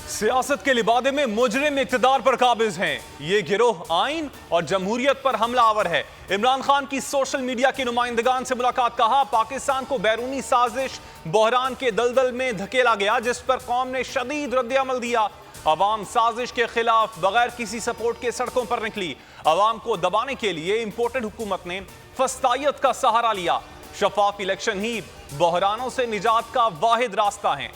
सियासत के लिबादे में मुजरिम इक्तदार पर काबिज हैं। ये गिरोह आइन और जमहूरियत पर हमलावर है। इमरान खान की सोशल मीडिया के नुमाइंदगान से मुलाकात, कहा पाकिस्तान को बैरूनी साजिश बहरान के दलदल में धकेला गया जिस पर कौम ने शदीद रद्द-ए-अमल दिया। अवाम साजिश के खिलाफ बगैर किसी सपोर्ट के सड़कों पर निकली। अवाम को दबाने के लिए इंपोर्टेड हुकूमत ने फस्तायत का सहारा लिया। शफाफ इलेक्शन ही बहरानों से निजात का वाहिद रास्ता है।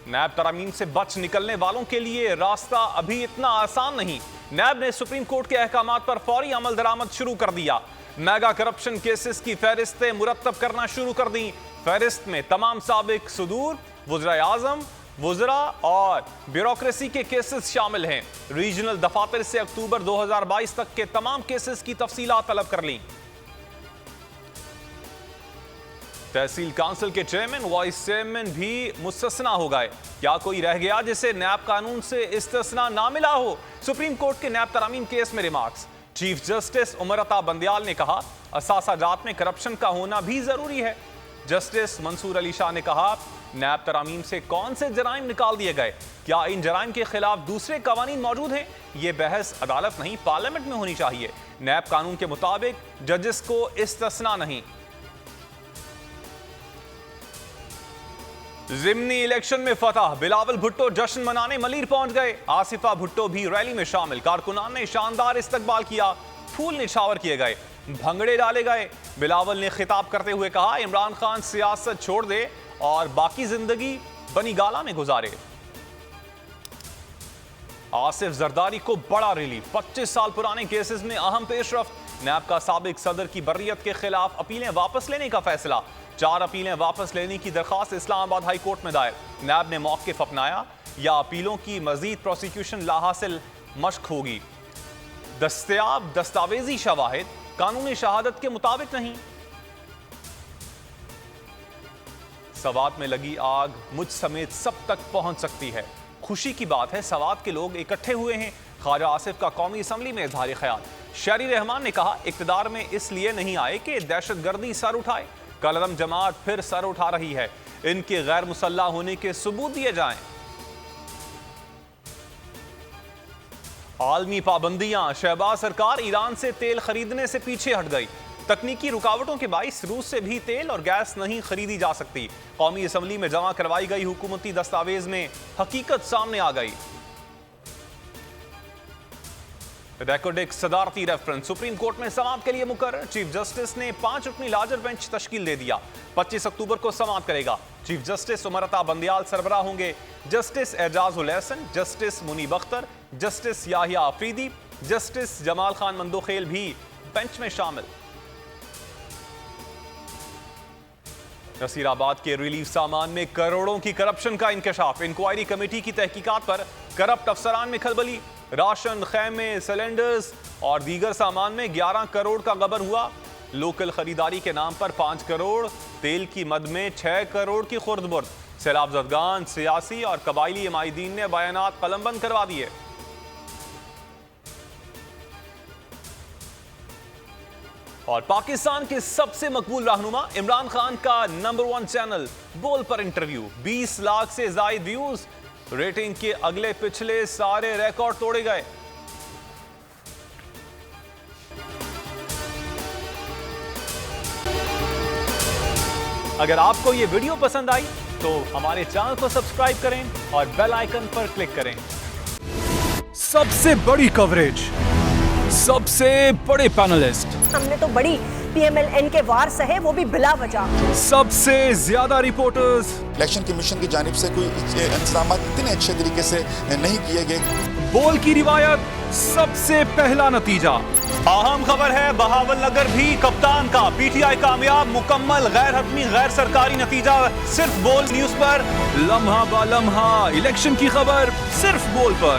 नैब तरामीम से बच निकलने वालों के लिए रास्ता अभी इतना आसान नहीं। नैब ने सुप्रीम कोर्ट के अहकामात पर फौरी अमल दरामद शुरू कर दिया। मेगा करप्शन केसेस की फहरिस्तें मुरत्तब करना शुरू कर दी। फहरिस्त में तमाम साबिक सदूर, वज़ीर आज़म, वज़रा और ब्यूरोक्रेसी के केसेस शामिल हैं। रीजनल दफातर से अक्टूबर 2022 तक के तमाम केसेस की तफसीलात तलब कर ली। तहसील काउंसिल के चेयरमैन, वाइस चेयरमैन भी मुस्तस्ना हो गए। क्या कोई रह गया जिसे नैब कानून से इस्तिस्ना ना मिला हो? सुप्रीम कोर्ट के नैब तरामीम केस में remarks. Chief justice Umar Ata Bandial ने कहा असासाजात में करप्शन का होना भी जरूरी है। जस्टिस मंसूर अली शाह ने कहा नैब तरामीम से कौन से जराइम निकाल दिए गए? क्या इन जराइम के खिलाफ दूसरे कवानीन मौजूद हैं? ये बहस अदालत नहीं पार्लियामेंट में होनी चाहिए। नैब कानून के मुताबिक जजेस को इस्तिस्ना नहीं। ज़िमनी इलेक्शन में फतह, बिलावल भुट्टो जश्न मनाने मलीर पहुंच गए। आसिफा भुट्टो भी रैली में शामिल। कारकुनान ने शानदार इस्तकबाल किया। फूल निछावर किए गए, भंगड़े डाले गए। बिलावल ने खिताब करते हुए कहा इमरान खान सियासत छोड़ दे और बाकी जिंदगी बनी गाला में गुजारे। आसिफ जरदारी को बड़ा रिलीफ, 25 साल पुराने केसेस में अहम पेशरफ्त। नैब का साबिक सदर की बर्रियत के खिलाफ अपीलें वापस लेने का फैसला। 4 अपीलें वापस लेने की दरखास्त इस्लामाबाद हाई कोर्ट में दायर। नैब ने मौक़िफ़ अपनाया या अपीलों की मजीद प्रोसिक्यूशन लाहासिल मश्क होगी। दस्तयाब दस्तावेजी शवाहिद कानूनी शहादत के मुताबिक नहीं। सवात में लगी आग मुझ समेत सब तक पहुंच सकती है। खुशी की बात है सवात के लोग इकट्ठे हुए हैं। ख्वाजा आसिफ का कौमी असम्बली में इजहार ख्याल। शहरी रहमान ने कहा इक़्तिदार में इसलिए नहीं आए कि दहशतगर्दी सर उठाए। कलरम जमात फिर सर उठा रही है। इनके गैर मुसल्ला होने के सबूत दिए जाएं। आलमी पाबंदियां, शहबाज सरकार ईरान से तेल खरीदने से पीछे हट गई। तकनीकी रुकावटों के बाइस रूस से भी तेल और गैस नहीं खरीदी जा सकती। कौमी असम्बली में जमा करवाई गई हुकूमती दस्तावेज में हकीकत सामने आ गई। रेकॉर्डिक सदारती रेफरेंस सुप्रीम कोर्ट में समाअत के लिए मुकर्रर। चीफ जस्टिस ने 5 रुकनी लार्जर बेंच तश्कील दे दिया। 25 अक्टूबर को समाअत करेगा। चीफ जस्टिस उमर अता बंदियाल सरबराह होंगे। Justice Ijaz ul Ahsan, justice Munib Akhtar, justice Yahya Afridi, justice Jamal Khan Mandokhel भी बेंच में शामिल। नसीराबाद के रिलीफ सामान में करोड़ों की करप्शन का इंकशाफ। इंक्वायरी कमेटी की तहकीकात पर करप्ट अफसरान में खलबली। राशन, खैमे, सिलेंडर्स और दीगर सामान में 11 करोड़ का गबन हुआ। लोकल खरीदारी के नाम पर 5 करोड़, तेल की मद में 6 करोड़ की खुर्द-बुर्द। सैलाब ज़दगान, सियासी और कबायली इमाइदीन ने बयानात कलमबंद करवा दिए। और पाकिस्तान के सबसे मकबूल रहनुमा इमरान खान का नंबर 1 चैनल बोल पर इंटरव्यू, 20 लाख से ज्यादा व्यूज। रेटिंग के अगले पिछले सारे रिकॉर्ड तोड़े गए। अगर आपको यह वीडियो पसंद आई तो हमारे चैनल को सब्सक्राइब करें और बेल आइकन पर क्लिक करें। सबसे बड़ी कवरेज, सबसे बड़े पैनलिस्ट, हमने तो बड़ी PMLN के वार सहे, वो भी बिला वजह। सबसे ज्यादा रिपोर्टर्स। इलेक्शन कमीशन की जानिब से कोई इंतजाम इतने अच्छे तरीके से नहीं किए गए। बोल की रिवायत, सबसे पहला नतीजा। अहम खबर है बहावल नगर भी कप्तान का। PTI कामयाब, मुकम्मल गैर हतमी गैर सरकारी नतीजा सिर्फ बोल न्यूज पर। लम्हा बा लम्हा इलेक्शन की खबर सिर्फ बोल पर।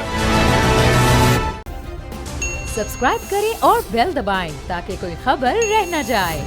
सब्सक्राइब करें और बेल दबाएं ताकि कोई खबर रह न जाए।